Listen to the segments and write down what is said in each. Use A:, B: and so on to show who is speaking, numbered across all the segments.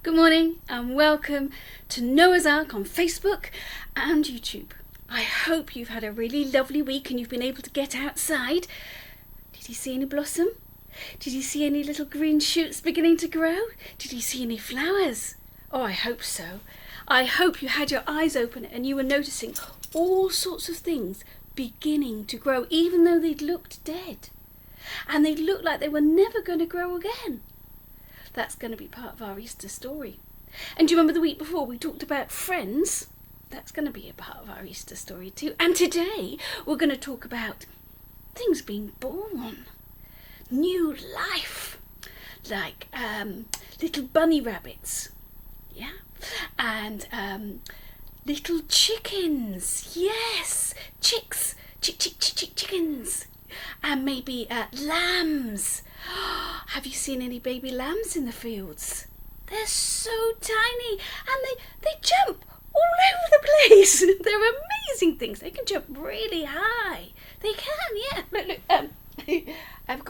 A: Good morning and welcome to Noah's Ark on Facebook and YouTube. I hope you've had a really lovely week and you've been able to get outside. Did you see any blossom? Did you see any little green shoots beginning to grow? Did you see any flowers? Oh, I hope so. I hope you had your eyes open and you were noticing all sorts of things beginning to grow, even though they'd looked dead. And they looked like they were never going to grow again. That's going to be part of our Easter story. And do you remember the week before we talked about friends? That's going to be a part of our Easter story too. And today we're going to talk about things being born. New life. Like little bunny rabbits. Yeah. And little chickens. Yes. Chicks. Chickens. And maybe lambs. Have you seen any baby lambs in the fields? They're so tiny and they jump all over the place. They're amazing things. They can jump really high. They can, yeah. Look. I've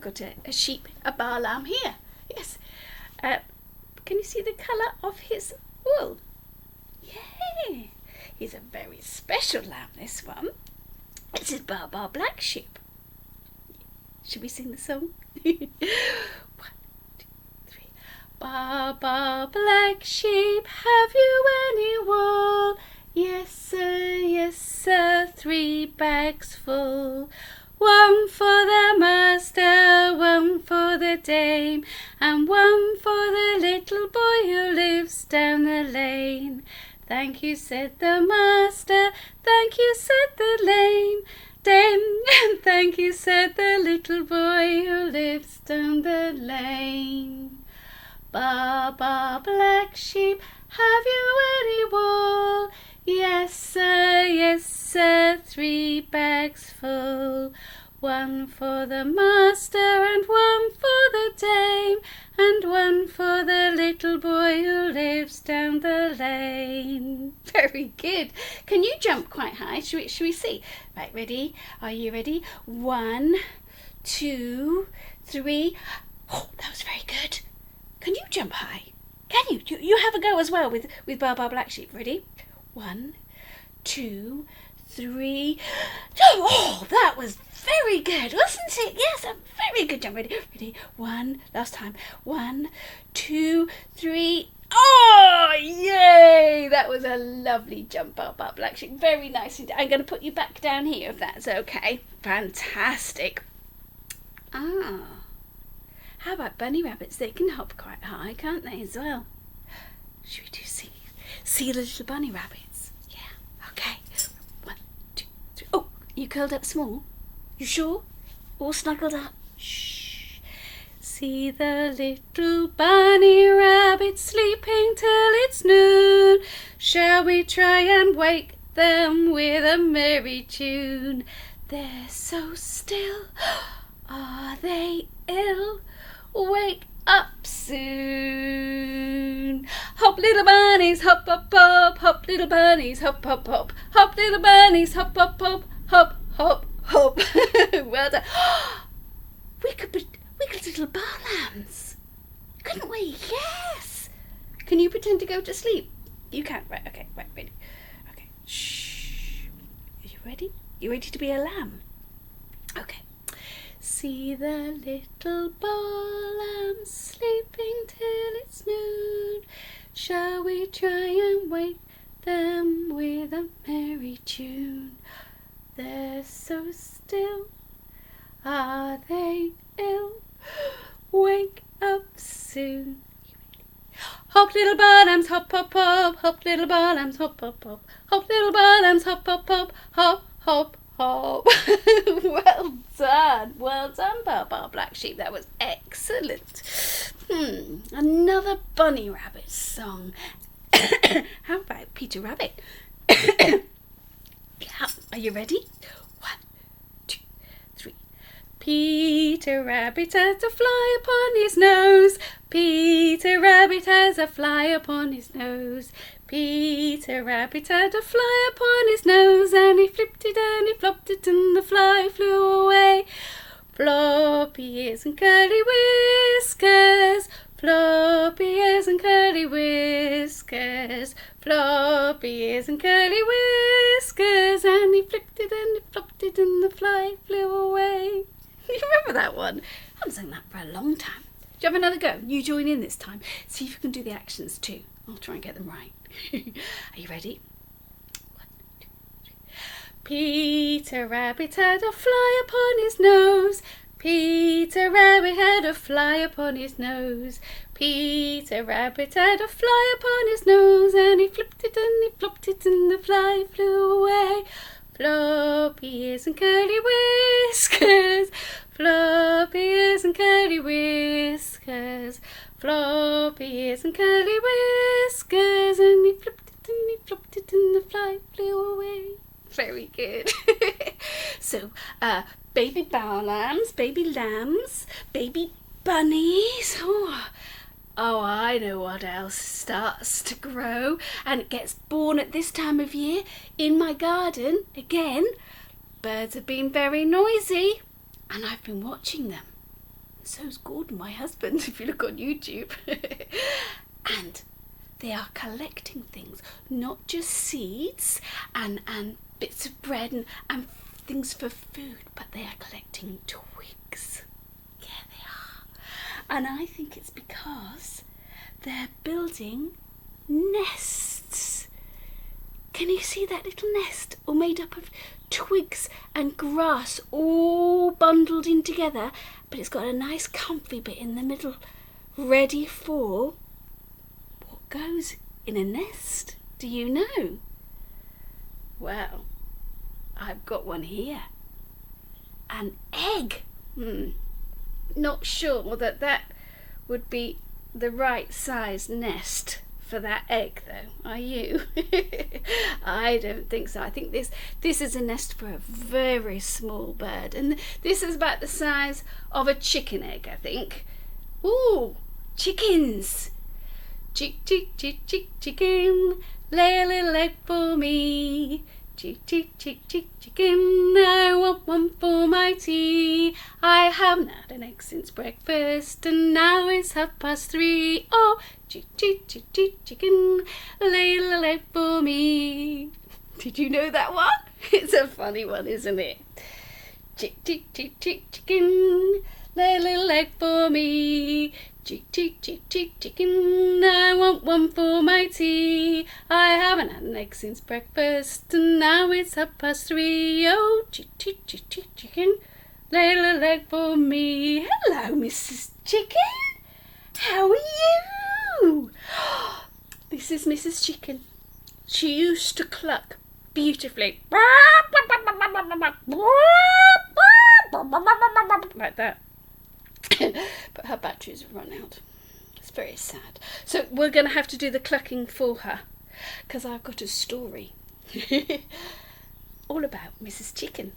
A: got a sheep, a bar lamb here. Yes. Can you see the colour of his wool? Yeah. He's a very special lamb, this one. It's his bar black sheep. Should we sing the song? 1, 2, 3. Baa, black sheep, have you any wool? Yes, sir, 3 bags full. 1 for the master, 1 for the dame, and 1 for the little boy who lives down the lane. Thank you, said the master, thank you, said the lame. Dame, thank you, said the little boy who lives down the lane. Baa, black sheep, have you any wool? Yes, sir, 3 bags full. 1 for the master and 1 for the dame, and 1 for the little boy who lives down the lane. Very good. Can you jump quite high? Should we see? Right, ready? Are you ready? 1, 2, 3. Oh, that was very good. Can you jump high? Can you? You have a go as well with Baa Black Sheep. Ready? 1, 2, 3. Oh, that was very good, wasn't it? Yes, a very good jump. Ready? 1, last time. 1, 2, 3. Oh, yay! That was a lovely jump, Baa Black Sheep. Very nice. I'm going to put you back down here if that's okay. Fantastic. How about bunny rabbits? They can hop quite high, can't they, as well? Should we do see the little bunny rabbits? Yeah, okay. 1, 2, 3. Oh, you curled up small? You sure? All snuggled up? Shh. See the little bunny rabbits sleeping till it's noon. Shall we try and wake them with a merry tune? They're so still. Are they ill? Wake up soon. Hop little bunnies, hop hop hop, hop little bunnies, hop hop hop, hop little bunnies, hop hop hop, hop hop hop. Well done. We could little bar lambs, couldn't we? Yes. Can you pretend to go to sleep? You can. Right. Okay. Right. Ready. Okay. Shh. Are you ready? You ready to be a lamb? Okay. See the little bar lambs sleeping till it's noon. Shall we try and wake them with a merry tune? They're so still. Are they ill? Wake up soon. Hop little bar lambs, hop hop hop. Hop little bar lambs, hop hop hop. Hop little bar lambs, hop hop hop. Hop hop hop. Well done, Baa Black Sheep. That was excellent. Another bunny rabbit song. How about Peter Rabbit? Yeah, are you ready? 1, 2, 3. Peter Rabbit has a fly upon his nose. Peter Rabbit has a fly upon his nose. Peter Rabbit had a fly upon his nose, and he flipped it and he flopped it, and the fly flew away. Floppy ears and curly whiskers, floppy ears and curly whiskers, floppy ears and curly whiskers, and he flipped it and he flopped it and the fly flew away. You remember that one? I haven't sung that for a long time. Do you have another go? You join in this time. See if you can do the actions too. I'll try and get them right. Are you ready? 1, 2, 3. Peter Rabbit had a fly upon his nose. Peter Rabbit had a fly upon his nose. Peter Rabbit had a fly upon his nose, and he flipped it and he flopped it and the fly flew away. Floppy ears and curly whiskers, floppy ears and curly whiskers, floppy ears and curly whiskers, and he flipped it and he flopped it and the fly flew away. Very good. So, baby bow lambs, baby lambs, baby bunnies. Oh, I know what else starts to grow and it gets born at this time of year in my garden. Again, birds have been very noisy and I've been watching them. So's Gordon, my husband, if you look on YouTube. And they are collecting things, not just seeds and bits of bread and things for food, but they are collecting twigs. Yeah, they are. And I think it's because they're building nests. Can you see that little nest, all made up of twigs and grass all bundled in together, but it's got a nice comfy bit in the middle, ready for what goes in a nest? Do you know? Well, I've got one here. An egg. Not sure that would be the right size nest for that egg though, are you? I don't think so. I think this is a nest for a very small bird, and this is about the size of a chicken egg, I think. Ooh, chickens! Chick, chick, chick, chick, chicken, lay a little egg for me. Chick, chick, chick, chick, chicken, I want one for my tea. I haven't had an egg since breakfast, and now it's 3:30. Oh, chick, chick, chick, chick, chicken, lay a little egg for me. Did you know that one? It's a funny one, isn't it? Chick, chick, chick, chick, chicken, lay a little egg for me. Chick, chick, chick, chick, chicken, I want one for my tea. I haven't had an egg since breakfast, and now it's 3:30. Oh, chick, chick, chick, chick, chicken, lay a little egg for me. Hello, Mrs. Chicken. How are you? This is Mrs. Chicken. She used to cluck beautifully. Like that. But her batteries have run out. It's very sad. So we're going to have to do the clucking for her, because I've got a story all about Mrs. Chicken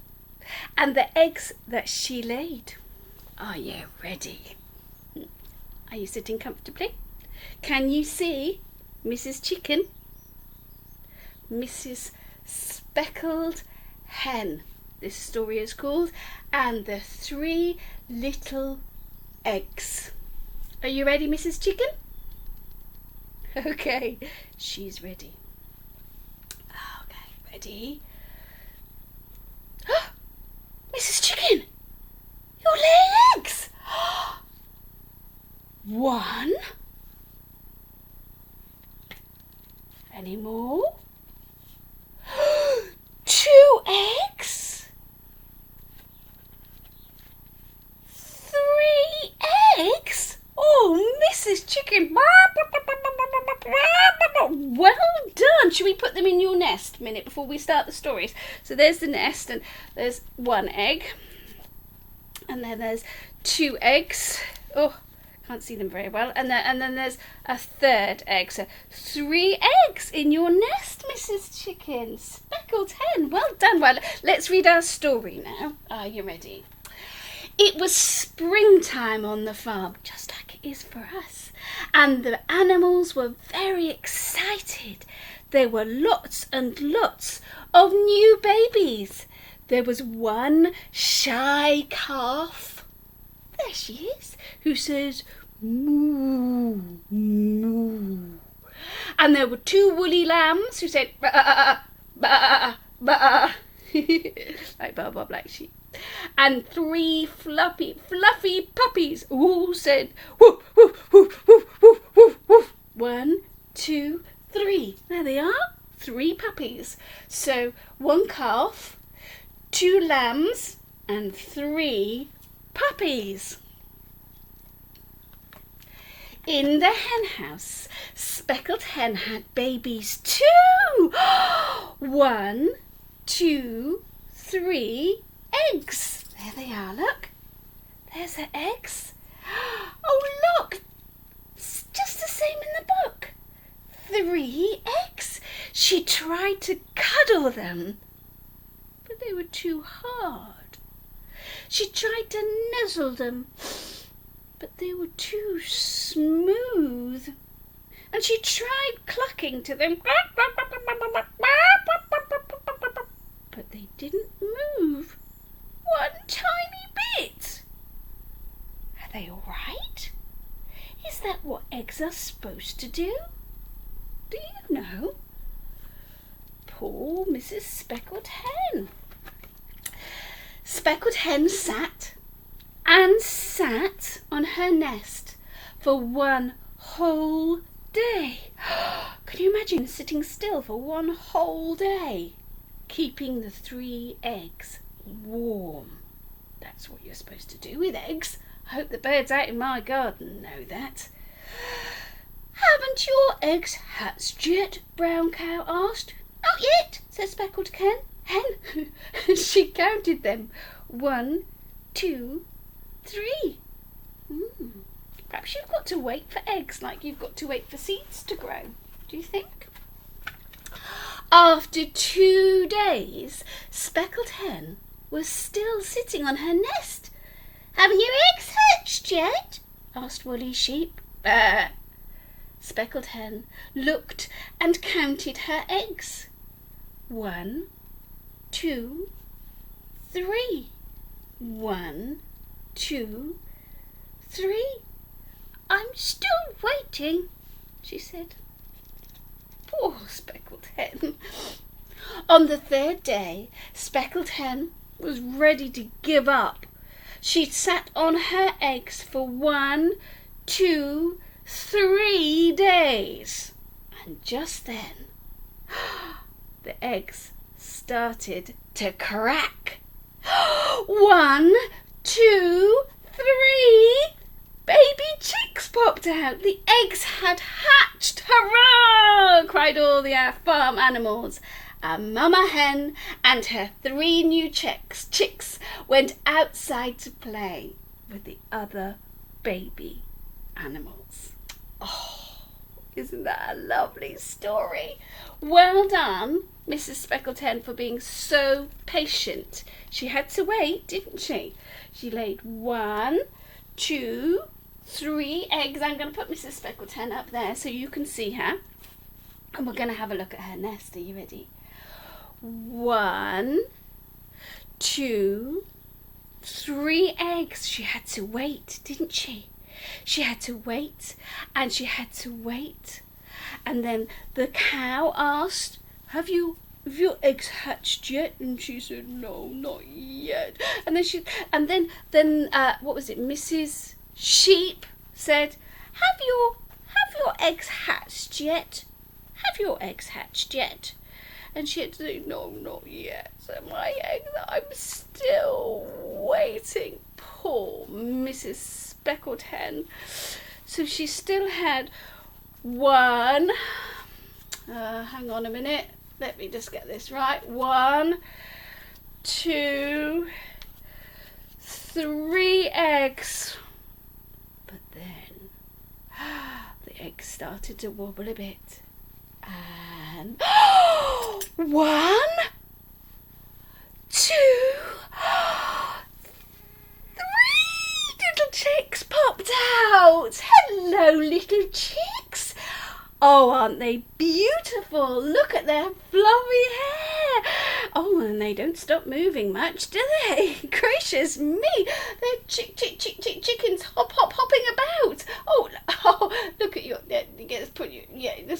A: and the eggs that she laid. Are you ready? Are you sitting comfortably? Can you see Mrs. Chicken? Mrs. Speckled Hen, this story is called, and the 3 little eggs. Are you ready, Mrs. Chicken? Okay, she's ready. Okay, ready? Mrs. Chicken, you're laying eggs. 1. Any more? 2 eggs? 3 eggs? Oh, Mrs. Chicken. Well done. Should we put them in your nest a minute before we start the stories? So there's the nest, and there's 1 egg. And then there's 2 eggs. Oh, can't see them very well. And then there's a 3rd egg. So 3 eggs in your nest, Mrs. Chicken. Speckled hen. Well done. Well, let's read our story now. Are you ready? It was springtime on the farm, just like it is for us. And the animals were very excited. There were lots and lots of new babies. There was one shy calf. There she is, who says, moo, moo. And there were 2 woolly lambs who said, ba, ba, ba, like Baba Black Sheep. And 3 fluffy puppies all said, woof, woof, woof, woof, woof, woof, woof. 1, 2, 3. There they are, 3 puppies. So 1 calf, 2 lambs, and 3 puppies. In the hen house, Speckled Hen had babies too. 1, 2, 3 eggs. There they are, look. There's her eggs. Oh, look. It's just the same in the book. 3 eggs. She tried to cuddle them, but they were too hard. She tried to nuzzle them, but they were too smooth. And she tried clucking to them, but they didn't move one tiny bit. Are they all right? Is that what eggs are supposed to do? Do you know? Poor Mrs. Speckled Hen. Speckled Hen sat and sat on her nest for 1 whole day. Can you imagine sitting still for 1 whole day, keeping the 3 eggs warm? That's what you're supposed to do with eggs. I hope the birds out in my garden know that. Haven't your eggs hatched yet? Brown Cow asked. Not yet, said Speckled Hen. She counted them. 1, 2, 3. Perhaps you've got to wait for eggs like you've got to wait for seeds to grow. Do you think? After 2 days, Speckled Hen was still sitting on her nest. Haven't your eggs hatched yet? Asked Woolly Sheep. Speckled Hen looked and counted her eggs. 1, 2, 3. 1, 2, 3. I'm still waiting, she said. Poor Speckled Hen. On the 3rd day, Speckled Hen was ready to give up. She'd sat on her eggs for 1, 2, 3 days. And just then, the eggs started to crack. 1, 2, 3. Baby chicks popped out. The eggs had hatched. Hurrah! Cried all the farm animals. And Mama Hen and her 3 new chicks went outside to play with the other baby animals. Oh, isn't that a lovely story? Well done, Mrs. Speckled Hen, for being so patient. She had to wait, didn't she? She laid 1, 2, 3 eggs. I'm going to put Mrs. Speckled Hen up there so you can see her. And we're going to have a look at her nest. Are you ready? 1, 2, 3 eggs. She had to wait, didn't she? She had to wait and she had to wait. And then the cow asked, Have your eggs hatched yet? And she said, No, not yet. And then what was it? Mrs. Sheep said, Have your eggs hatched yet? Have your eggs hatched yet? And she had to say, No, not yet. So my eggs, I'm still waiting. Poor Mrs. Speckled Hen. So she still had 1. Hang on a minute. Let me just get this right. 1, 2, 3 eggs. But then the eggs started to wobble a bit. And 1, 2, 3 little chicks popped out. Hello, little chicks. Oh, aren't they beautiful? Look at their fluffy hair. Oh, and they don't stop moving much, do they? Gracious me. They're chickens hopping about. Oh,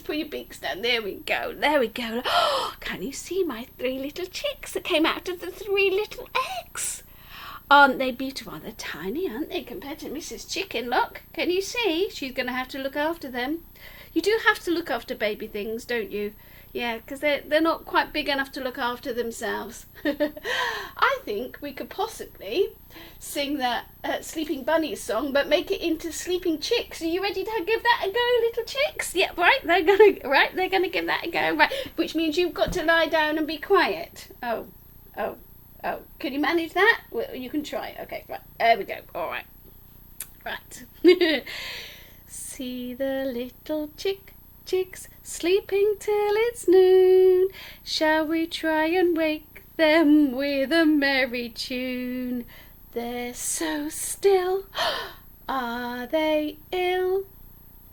A: put your beaks down. There we go. There we go. Oh, can you see my 3 little chicks that came out of the 3 little eggs? Aren't they beautiful? They're tiny, aren't they, compared to Mrs. Chicken? Look, can you see? She's going to have to look after them. You do have to look after baby things, don't you? Yeah, because they're not quite big enough to look after themselves. I think we could possibly sing that Sleeping Bunnies song, but make it into Sleeping Chicks. Are you ready to give that a go, little chicks? Yeah, right. They're gonna give that a go. Right, which means you've got to lie down and be quiet. Oh. Can you manage that? Well, you can try. Okay, right. There we go. All right. Right. See the little chicks sleeping till it's noon. Shall we try and wake them with a merry tune? They're so still. Are they ill?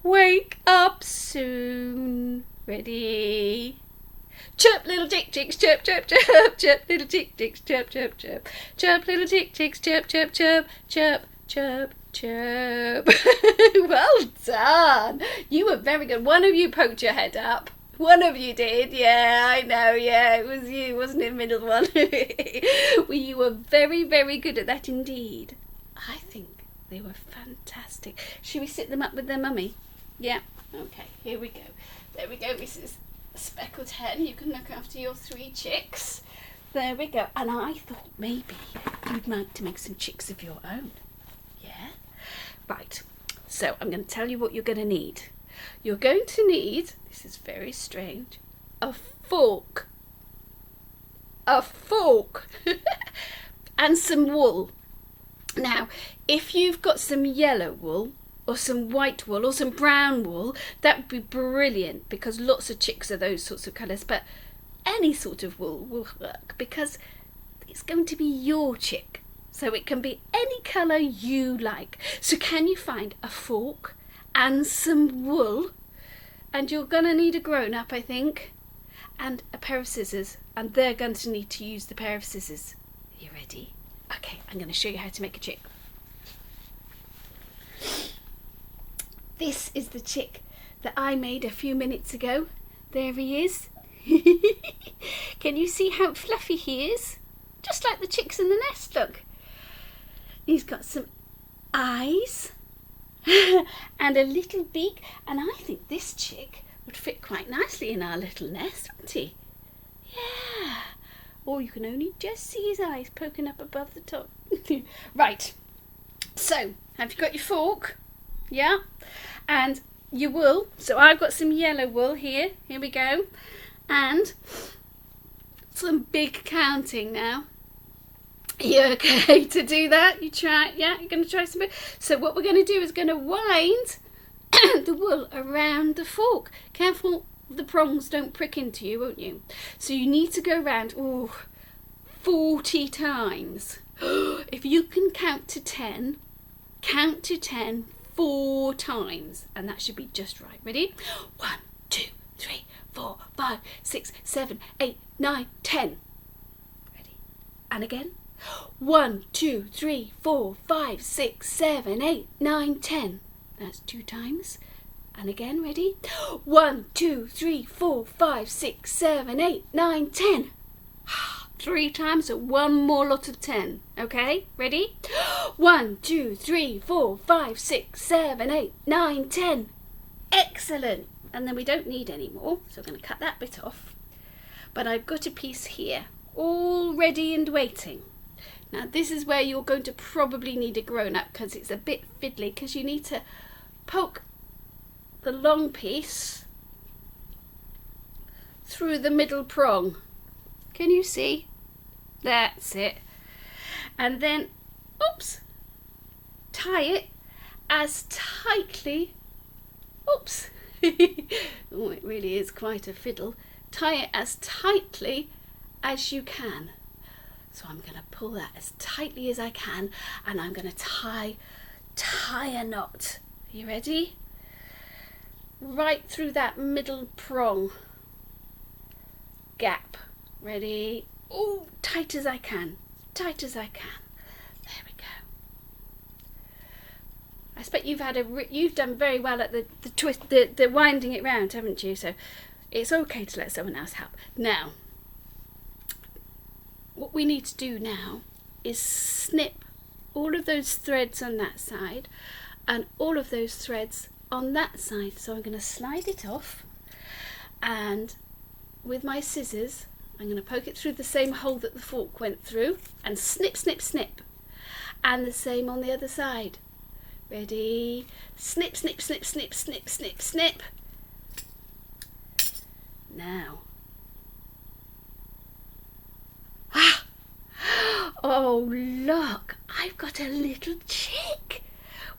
A: Wake up soon. Ready? Chirp, little chicks, chirp, chirp, chirp, chirp, little chicks, chirp, chirp, chirp, chirp, little chicks, chirp, chirp, chirp, chirp, chirp, chirp. Well done. You were very good. One of you poked your head up. One of you did. Yeah, I know. Yeah, it was you, wasn't it, middle one? Well, you were very, very good at that indeed. I think they were fantastic. Should we sit them up with their mummy? Yeah. Okay, here we go. There we go, Mrs. Speckled Hen. You can look after your 3 chicks. There we go. And I thought maybe you'd like to make some chicks of your own. Yeah? Right. So I'm going to tell you what you're going to need. You're going to need, this is very strange, a fork. A fork. And some wool. Now, if you've got some yellow wool, or some white wool, or some brown wool, that would be brilliant, because lots of chicks are those sorts of colours, but any sort of wool will work, because it's going to be your chick, so it can be any colour you like. So can you find a fork and some wool? And you're going to need a grown-up, I think, and a pair of scissors, and they're going to need to use the pair of scissors. Are you ready? Okay, I'm going to show you how to make a chick. This is the chick that I made a few minutes ago. There he is. Can you see how fluffy he is? Just like the chicks in the nest, look. He's got some eyes and a little beak, and I think this chick would fit quite nicely in our little nest, wouldn't he? Yeah. Or you can only just see his eyes poking up above the top. Right. So, have you got your fork? Yeah, and your wool. So I've got some yellow wool here. Here we go. And some big counting now. Are you okay to do that? You try? Yeah, you're going to try some big. So what we're going to do is going to wind the wool around the fork. Careful the prongs don't prick into you, won't you? So you need to go round 40 times. If you can count to 10 4 times, and that should be just right. Ready? 1, 2, 3, 4, 5, 6, 7, 8, 9, 10. Ready? And again. 1, 2, 3, 4, 5, 6, 7, 8, 9, 10. That's 2 times. And again, ready? 1, 2, 3, 4, 5, 6, 7, 8, 9, 10. 3 times, so 1 more lot of 10. Okay, ready? 1, 2, 3, 4, 5, 6, 7, 8, 9, 10. Excellent. And then we don't need any more, so I'm going to cut that bit off. But I've got a piece here, all ready and waiting. Now this is where you're going to probably need a grown-up, because it's a bit fiddly, because you need to poke the long piece through the middle prong. Can you see? That's it. And then, oops, tie it as tightly, oops, oh, it really is quite a fiddle. Tie it as tightly as you can. So I'm going to pull that as tightly as I can, and I'm going to tie a knot. Are you ready? Right through that middle prong gap. Ready? Oh, tight as I can. Tight as I can. There we go. I expect you've done very well at the twist, the winding it round, haven't you? So it's okay to let someone else help. Now, what we need to do now is snip all of those threads on that side and all of those threads on that side. So I'm going to slide it off, and with my scissors I'm going to poke it through the same hole that the fork went through and snip, snip, snip. And the same on the other side. Ready? Snip, snip, snip, snip, snip, snip, snip. Now. Ah! Oh, look, I've got a little chick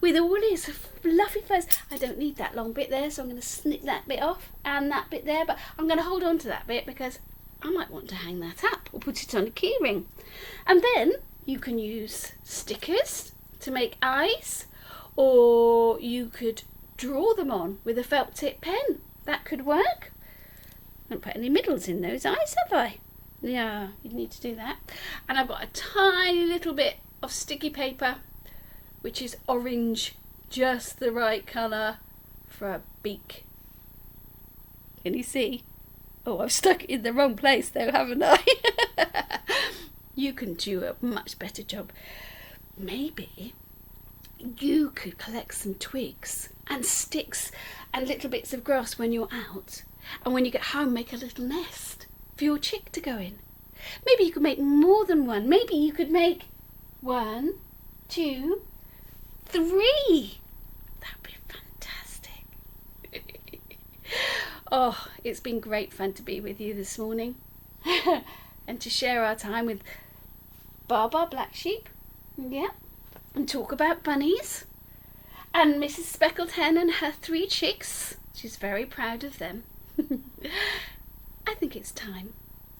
A: with all his fluffy fuzz. I don't need that long bit there, so I'm going to snip that bit off and that bit there, but I'm going to hold on to that bit because I might want to hang that up or put it on a keyring. And then you can use stickers to make eyes, or you could draw them on with a felt tip pen. That could work. I haven't put any middles in those eyes, have I? Yeah, you'd need to do that. And I've got a tiny little bit of sticky paper, which is orange, just the right colour for a beak. Can you see? Oh, I've stuck it in the wrong place though, haven't I? You can do a much better job. Maybe you could collect some twigs and sticks and little bits of grass when you're out, and when you get home make a little nest for your chick to go in. Maybe you could make more than one. Maybe you could make 1, 2, 3. That'd be fantastic. Oh, it's been great fun to be with you this morning and to share our time with Baba Black Sheep, yeah, and talk about bunnies and Mrs. Speckled Hen and her 3 chicks. She's very proud of them. I think it's time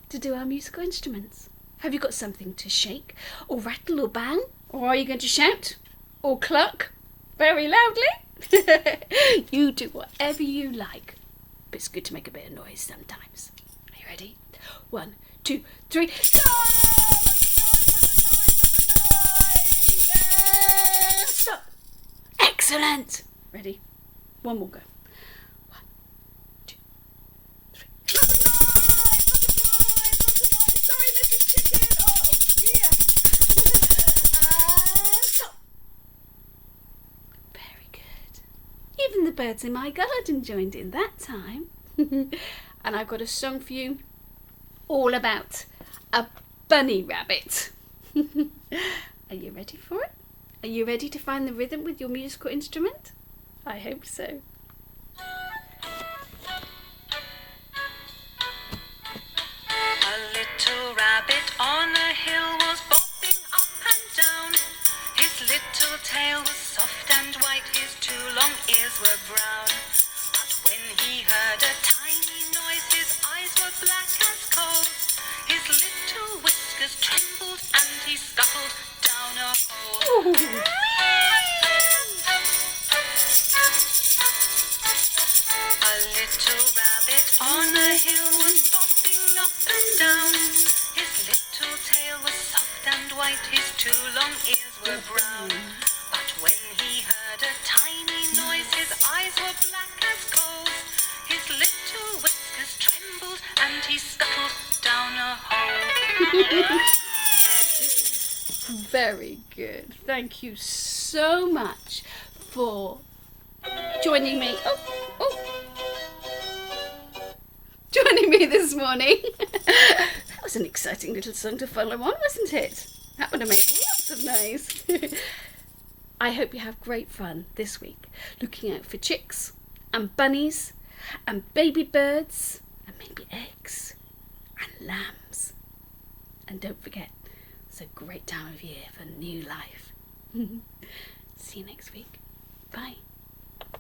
A: to do our musical instruments. Have you got something to shake or rattle or bang? Or are you going to shout or cluck very loudly? You do whatever you like. But it's good to make a bit of noise sometimes. Are you ready? 1, 2, 3. Stop! Excellent! Ready? One more go. 1, 2, 3. Sorry, Mrs. Chicken. Oh, dear. Stop. Very good. Even the birds in my garden joined in that time. And I've got a song for you all about a bunny rabbit. Are you ready for it? Are you ready to find the rhythm with your musical instrument? I hope so.
B: A little rabbit on a hill was bobbing up and down. His little tail was soft and white, his 2 long ears were brown. But when he heard a tiny noise, his eyes were black as coals. His little whiskers trembled and he scuttled down a hole. A little rabbit on a hill was bobbing up and down. His little tail was soft and white, his 2 long ears were brown. But when he heard a tiny noise, his eyes were black as coals. His little whiskers trembled and he scuttled down a hole.
A: Very good. Thank you so much for joining me. Joining me this morning. That was an exciting little song to follow on, wasn't it? That would have made lots of noise. I hope you have great fun this week looking out for chicks and bunnies and baby birds and maybe eggs and lambs. And don't forget, it's a great time of year for new life. See you next week. Bye.